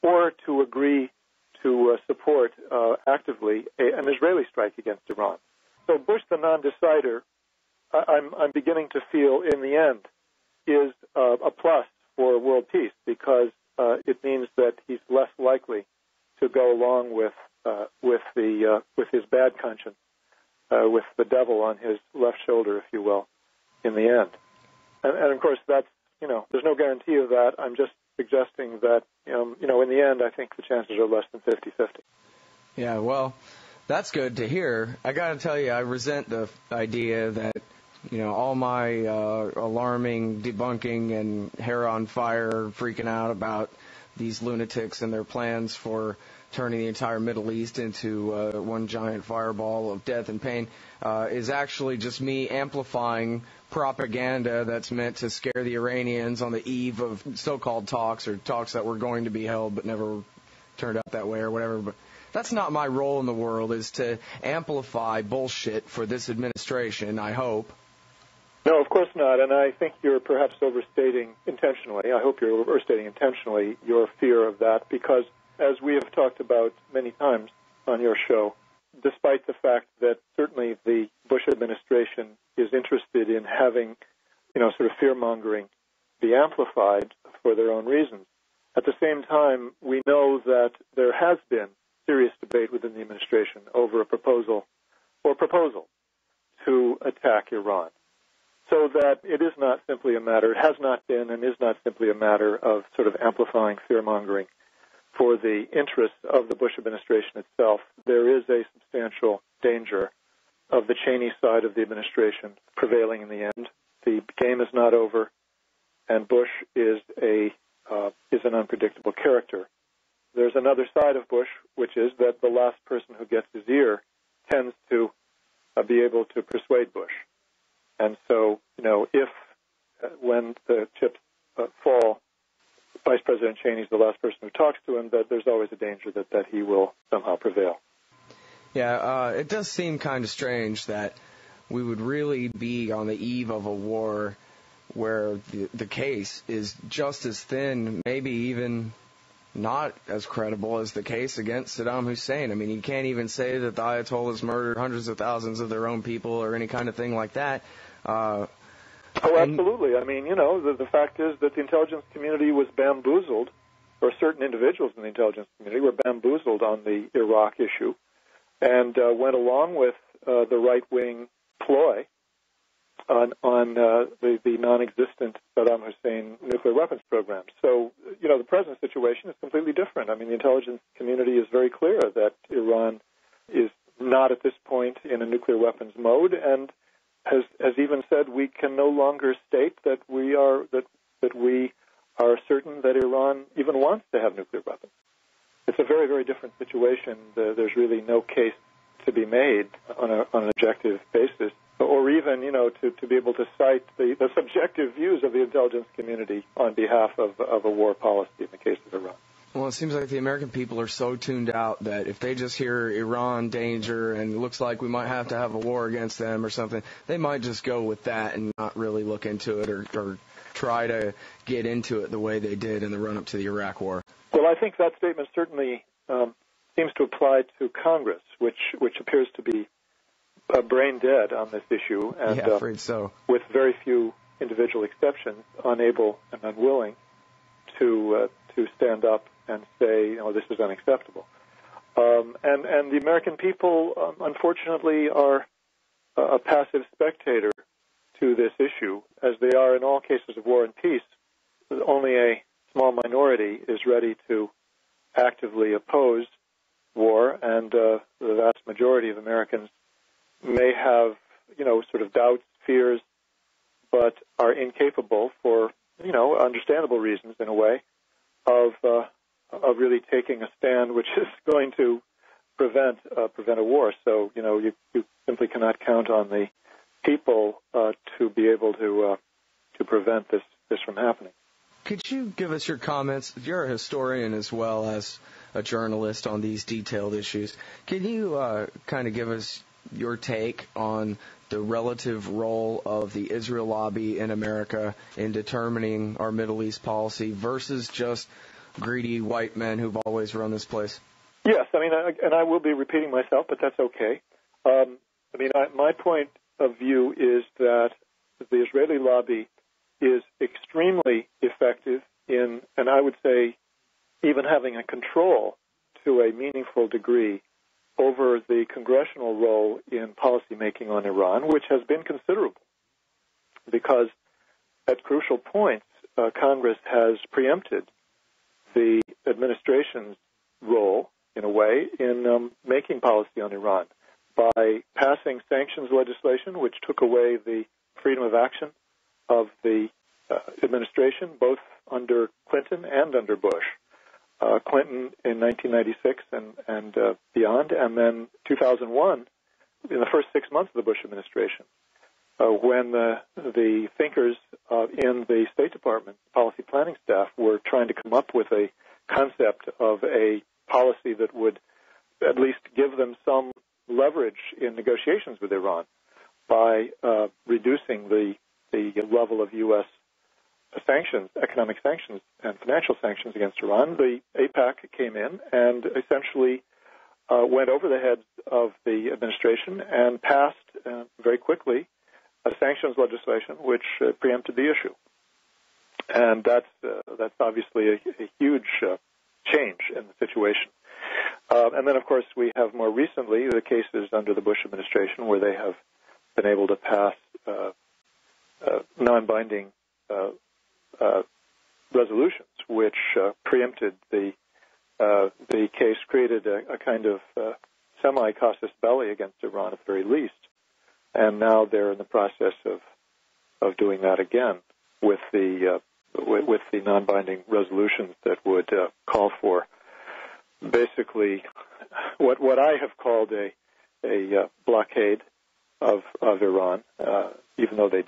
or to agree to support actively an Israeli strike against Iran. So Bush, the non-decider, I'm beginning to feel in the end is a plus for world peace, because it means that he's less likely to go along with his bad conscience, with the devil on his left shoulder, if you will, in the end. And of course, that's, there's no guarantee of that. I'm just suggesting that, in the end, I think the chances are less than 50-50. Yeah, well, that's good to hear. I got to tell you, I resent the idea that, all my alarming debunking and hair on fire, freaking out about these lunatics and their plans for turning the entire Middle East into one giant fireball of death and pain, is actually just me amplifying propaganda that's meant to scare the Iranians on the eve of so-called talks, or talks that were going to be held but never turned out that way or whatever. But that's not my role in the world, is to amplify bullshit for this administration, I hope. No, of course not, and I think you're perhaps overstating intentionally. I hope you're overstating intentionally your fear of that, because as we have talked about many times on your show, despite the fact that certainly the Bush administration is interested in having, sort of fear-mongering be amplified for their own reasons, at the same time, we know that there has been serious debate within the administration over a proposal to attack Iran. So that it is not simply a matter, it has not been and is not simply a matter of sort of amplifying fear-mongering for the interests of the Bush administration itself. There is a substantial danger of the Cheney side of the administration prevailing in the end. The game is not over, and Bush is an unpredictable character. There's another side of Bush, which is that the last person who gets his ear tends to be able to persuade Bush. And so, if when the chips fall, Vice President Cheney is the last person who talks to him, that there's always a danger that he will somehow prevail. Yeah, it does seem kind of strange that we would really be on the eve of a war where the case is just as thin, maybe even not as credible as the case against Saddam Hussein. I mean, you can't even say that the Ayatollahs murdered hundreds of thousands of their own people or any kind of thing like that. Absolutely. I mean, the fact is that the intelligence community was bamboozled, or certain individuals in the intelligence community were bamboozled on the Iraq issue, and went along with the right-wing ploy on the non-existent Saddam Hussein nuclear weapons program. So, the present situation is completely different. I mean, the intelligence community is very clear that Iran is not at this point in a nuclear weapons mode, and has even said we can no longer state that we are certain that Iran even wants to have nuclear weapons. It's a very, very different situation. There's really no case to be made on an objective basis, or even to be able to cite the subjective views of the intelligence community on behalf of a war policy in the case of Iran. Well, it seems like the American people are so tuned out that if they just hear Iran danger and it looks like we might have to have a war against them or something, they might just go with that and not really look into it or try to get into it the way they did in the run-up to the Iraq War. Well, I think that statement certainly seems to apply to Congress, which appears to be brain dead on this issue, and yeah, afraid so. With very few individual exceptions, unable and unwilling to stand up and say, this is unacceptable. And the American people, unfortunately, are a passive spectator to this issue, as they are in all cases of war and peace. Only a small minority is ready to actively oppose war, and the vast majority of Americans may have, sort of doubts, fears, but are incapable for, understandable reasons in a way, of really taking a stand which is going to prevent a war. So, you simply cannot count on the people to be able to prevent this from happening. Could you give us your comments? You're a historian as well as a journalist on these detailed issues. Can you kind of give us your take on the relative role of the Israel lobby in America in determining our Middle East policy versus just greedy white men who've always run this place. Yes, I mean, and I will be repeating myself, but that's okay. My point of view is that the Israeli lobby is extremely effective in, and I would say, even having a control to a meaningful degree over the congressional role in policymaking on Iran, which has been considerable, because at crucial points, Congress has preempted the administration's role, in a way, in making policy on Iran by passing sanctions legislation, which took away the freedom of action of the administration, both under Clinton and under Bush. Clinton in 1996 and beyond, and then 2001, in the first 6 months of the Bush administration, when the thinkers in the State Department policy planning staff were trying to come up with a concept of a policy that would at least give them some leverage in negotiations with Iran by reducing the level of U.S. sanctions, economic sanctions, and financial sanctions against Iran. The APAC came in and essentially went over the heads of the administration and passed very quickly a sanctions legislation which preempted the issue. And that's obviously a huge change in the situation. And then, of course, we have more recently the cases under the Bush administration where they have been able to pass non-binding resolutions, which preempted the case, created a kind of semi-casus belli against Iran at the very least. And now they're in the process of doing that again with the non-binding resolutions that would call for basically what I have called a blockade of Iran, even though they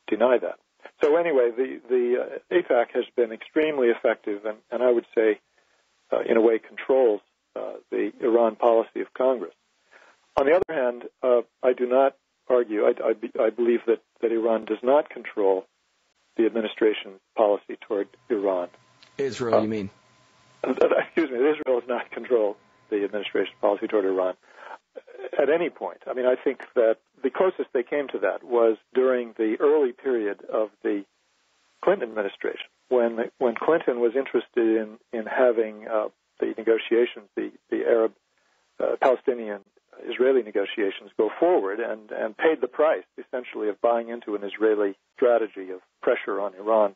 deny that. So anyway, the APAC has been extremely effective, and I would say, in a way, controls the Iran policy of Congress. On the other hand, I do not argue. I believe that Iran does not control the administration's policy toward Iran. Israel, you mean? Excuse me. Israel does not control the administration's policy toward Iran at any point. I mean, I think that the closest they came to that was during the early period of the Clinton administration, when Clinton was interested in having the negotiations, the Arab, Palestinian, Israeli negotiations go forward, and paid the price, essentially, of buying into an Israeli strategy of pressure on Iran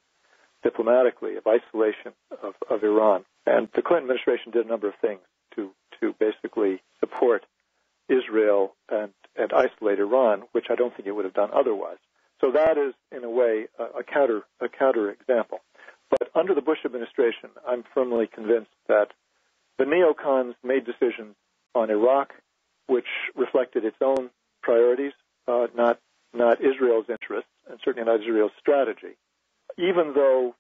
diplomatically, of isolation of Iran. And the Clinton administration did a number of things to basically support Israel and isolate Iran, which I don't think it would have done otherwise. So that is, in a way, a counter example. But under the Bush administration, I'm firmly convinced that the neocons made decisions on Iraq which reflected its own priorities, not Israel's interests, and certainly not Israel's strategy, even though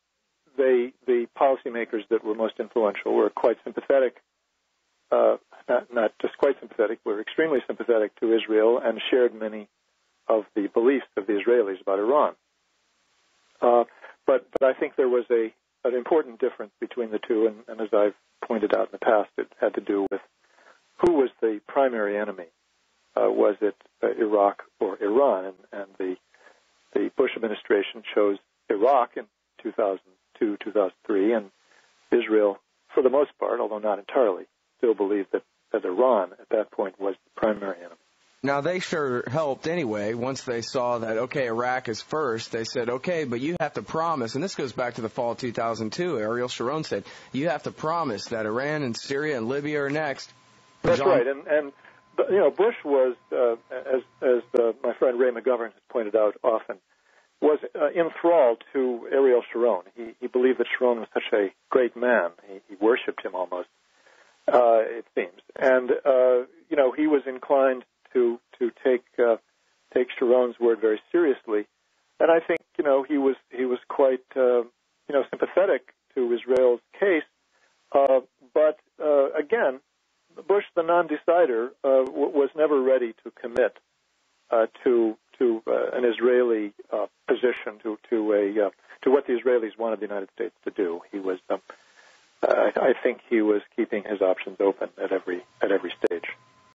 the policymakers that were most influential were quite sympathetic, not just quite sympathetic, were extremely sympathetic to Israel and shared many of the beliefs of the Israelis about Iran. But I think there was an important difference between the two, and as I've pointed out in the past, it had to do with who was the primary enemy. Was it Iraq or Iran? And the Bush administration chose Iraq in 2002, 2003, and Israel, for the most part, although not entirely, still believed that Iran at that point was the primary enemy. Now, they sure helped anyway. Once they saw that, okay, Iraq is first, they said, okay, but you have to promise, and this goes back to the fall of 2002, Ariel Sharon said, you have to promise that Iran and Syria and Libya are next. That's right, and Bush was, as my friend Ray McGovern has pointed out often, was enthralled to Ariel Sharon. He believed that Sharon was such a great man. He worshipped him almost, it seems. And, he was inclined to take Sharon's word very seriously. And I think, he was quite, sympathetic to Israel's case. But again, Bush, the non-decider, was never ready to commit to an Israeli position, to what the Israelis wanted the United States to do. He was I think he was keeping his options open at every stage.